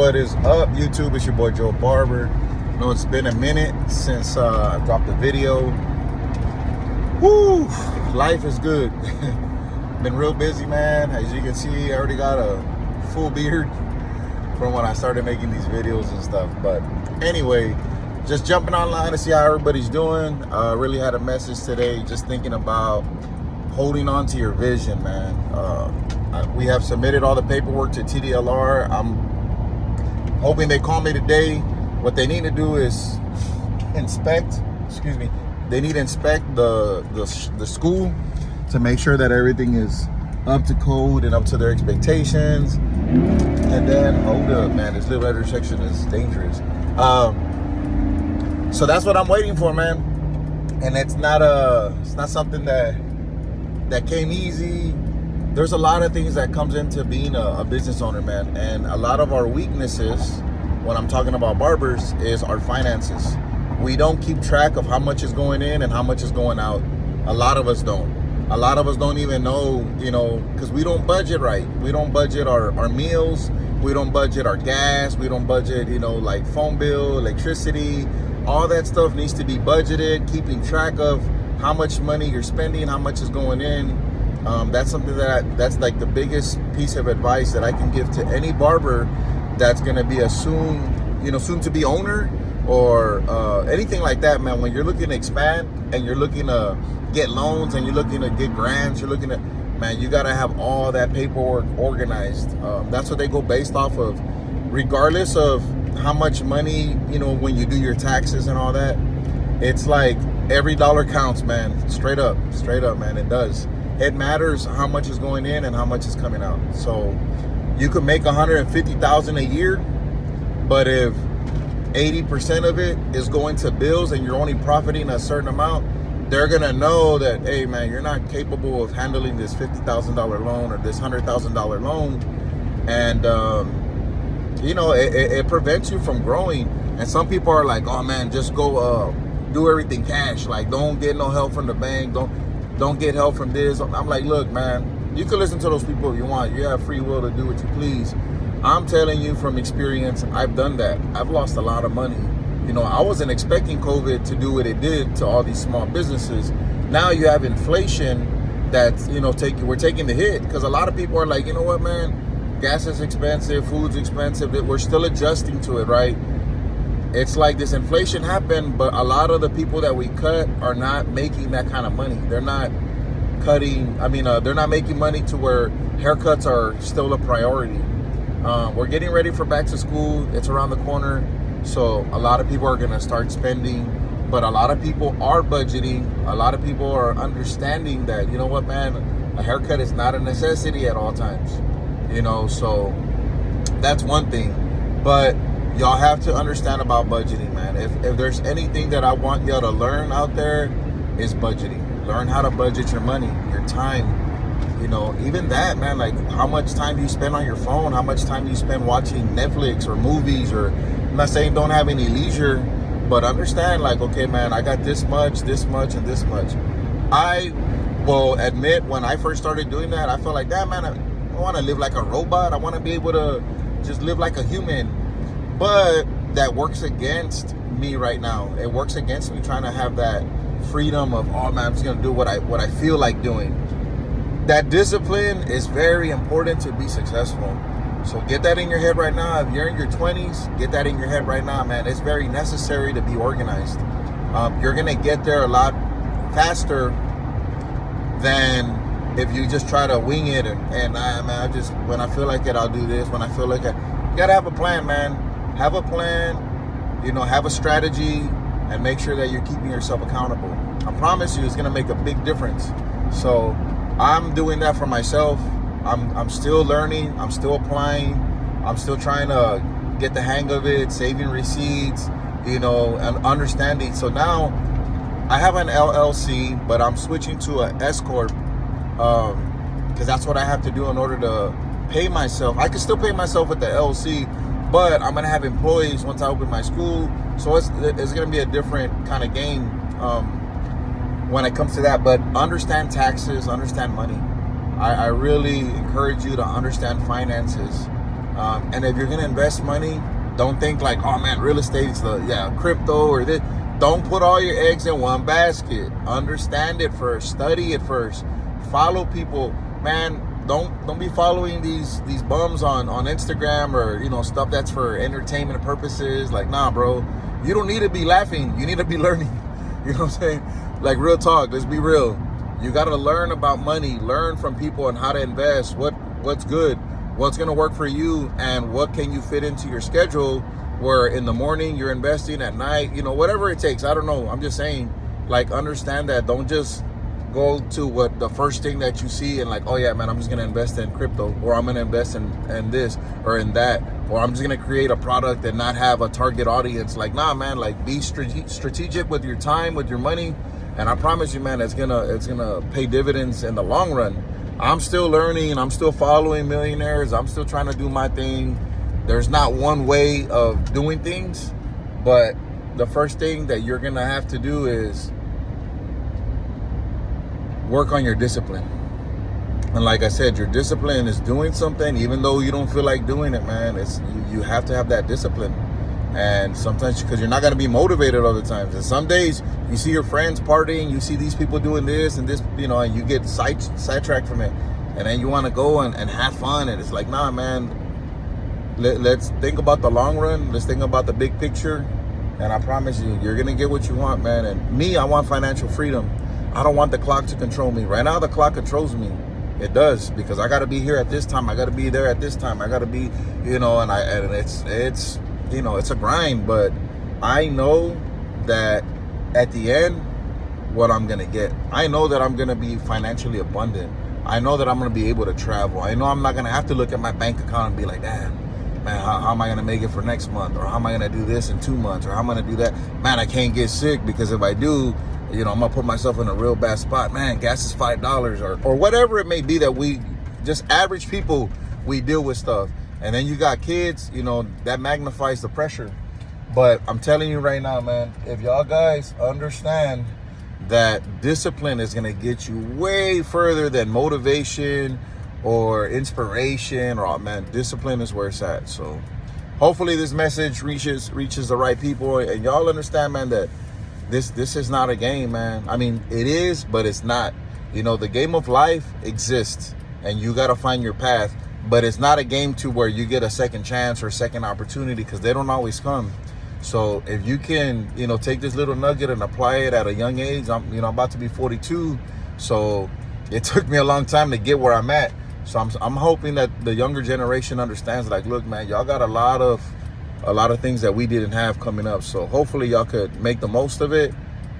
What is up, YouTube? It's your boy Joe Barber. I know it's been a minute since I dropped a video. Woo! Life is good. Been real busy, man. As you can see, I already got a full beard from when I started making these videos and stuff. But anyway, just jumping online to see how everybody's doing. Really had a message today, just thinking about holding on to your vision, man. We have submitted all the paperwork to TDLR. I'm hoping they call me today. What they need to do is inspect, they need to inspect the school to make sure that everything is up to code and up to their expectations. And then, hold up, man, this little red intersection is dangerous. So that's what I'm waiting for, man. And it's not something that came easy. There's a lot of things that comes into being a business owner, man. And a lot of our weaknesses, when I'm talking about barbers, is our finances. We don't keep track of how much is going in and how much is going out. A lot of us don't. A lot of us don't even know, because we don't budget right. We don't budget our meals. We don't budget our gas. We don't budget, like phone bill, electricity. All that stuff needs to be budgeted, keeping track of how much money you're spending, how much is going in. That's something that's like the biggest piece of advice that I can give to any barber that's gonna be a soon to be owner or anything like that, man. When you're looking to expand and you're looking to get loans and you're looking to get grants, you gotta have all that paperwork organized. That's what they go based off of, regardless of how much money, when you do your taxes and all that. It's like every dollar counts, man. Straight up, man. It does. It matters how much is going in and how much is coming out. So you could make $150,000 a year, but if 80% of it is going to bills and you're only profiting a certain amount, they're gonna know that, hey, man, you're not capable of handling this $50,000 loan or this $100,000 loan, and it prevents you from growing. And some people are like, oh man, just go do everything cash. Like, don't get no help from the bank. Don't get help from this. I'm like, look, man, you can listen to those people if you want. You have free will to do what you please. I'm telling you from experience, I've done that. I've lost a lot of money. I wasn't expecting COVID to do what it did to all these small businesses. Now you have inflation that's, we're taking the hit, because a lot of people are like, you know what, man, gas is expensive, food's expensive. We're still adjusting to it, right? It's like this inflation happened, but a lot of the people that we cut are not making that kind of money. They're not they're not making money to where haircuts are still a priority. We're getting ready for back to school. It's around the corner. So a lot of people are gonna start spending, but a lot of people are budgeting. A lot of people are understanding that, you know what, man, a haircut is not a necessity at all times. So that's one thing. But y'all have to understand about budgeting, man. If there's anything that I want y'all to learn out there, is budgeting. Learn how to budget your money, your time. Even that, man, like how much time do you spend on your phone? How much time do you spend watching Netflix or movies? Or, I'm not saying don't have any leisure, but understand, like, okay, man, I got this much, and this much. I will admit, when I first started doing that, I felt like, that, man, I want to live like a robot. I want to be able to just live like a human. But that works against me right now. It works against me trying to have that freedom of, oh man, I'm just gonna do what I feel like doing. That discipline is very important to be successful. So get that in your head right now. If you're in your 20s, get that in your head right now, man. It's very necessary to be organized. You're gonna get there a lot faster than if you just try to wing it and man, when I feel like it, I'll do this. When I feel like it, you gotta have a plan, man. Have a plan, have a strategy, and make sure that you're keeping yourself accountable. I promise you, it's gonna make a big difference. So I'm doing that for myself. I'm still learning. I'm still applying. I'm still trying to get the hang of it, saving receipts, and understanding. So now I have an LLC, but I'm switching to an S Corp, because that's what I have to do in order to pay myself. I can still pay myself with the LLC, but I'm gonna have employees once I open my school. So it's gonna be a different kind of game when it comes to that. But understand taxes, understand money. I really encourage you to understand finances. And if you're gonna invest money, don't think like, oh man, real estate's crypto or this. Don't put all your eggs in one basket. Understand it first. Study it first. Follow people, man. Don't be following these bums on Instagram or stuff that's for entertainment purposes. Like, nah, bro. You don't need to be laughing. You need to be learning. You know what I'm saying? Like, real talk. Let's be real. You got to learn about money. Learn from people on how to invest. What's good. What's going to work for you, and what can you fit into your schedule where in the morning you're investing, at night, whatever it takes. I don't know. I'm just saying, like, understand that. Don't just go to what the first thing that you see and like, oh yeah, man, I'm just going to invest in crypto, or I'm going to invest in this or in that, or I'm just going to create a product and not have a target audience. Like, nah, man, like, be strategic with your time, with your money. And I promise you, man, it's gonna pay dividends in the long run. I'm still learning. I'm still following millionaires. I'm still trying to do my thing. There's not one way of doing things, but the first thing that you're gonna have to do is work on your discipline. And like I said, your discipline is doing something, even though you don't feel like doing it, man. You have to have that discipline. And sometimes, because you're not going to be motivated all the time. And some days you see your friends partying, you see these people doing this and this, and you get sidetracked from it. And then you want to go and have fun. And it's like, nah, man, let's think about the long run. Let's think about the big picture. And I promise you, you're going to get what you want, man. And me, I want financial freedom. I don't want the clock to control me. Right now, the clock controls me. It does, because I got to be here at this time. I got to be there at this time. I got to be, and it's it's a grind, but I know that at the end, what I'm going to get. I know that I'm going to be financially abundant. I know that I'm going to be able to travel. I know I'm not going to have to look at my bank account and be like, damn, man, how am I going to make it for next month? Or how am I going to do this in 2 months? Or how am I going to do that? Man, I can't get sick, because if I do, I'm going to put myself in a real bad spot. Man, gas is $5 or whatever it may be that we, just average people, we deal with stuff. And then you got kids, that magnifies the pressure. But I'm telling you right now, man, if y'all guys understand that discipline is going to get you way further than motivation or inspiration, or, man, discipline is where it's at. So hopefully this message reaches the right people, and y'all understand, man, that this is not a game, man. I mean, it is, but it's not. The game of life exists, and you got to find your path. But it's not a game to where you get a second chance or second opportunity, because they don't always come. So if you can, take this little nugget and apply it at a young age. I'm about to be 42. So it took me a long time to get where I'm at. So I'm hoping that the younger generation understands, like, look, man, y'all got a lot of things that we didn't have coming up. So hopefully y'all could make the most of it.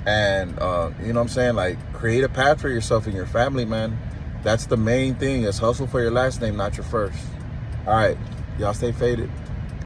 And, you know what I'm saying? Like, create a path for yourself and your family, man. That's the main thing, is hustle for your last name, not your first. All right. Y'all stay faded.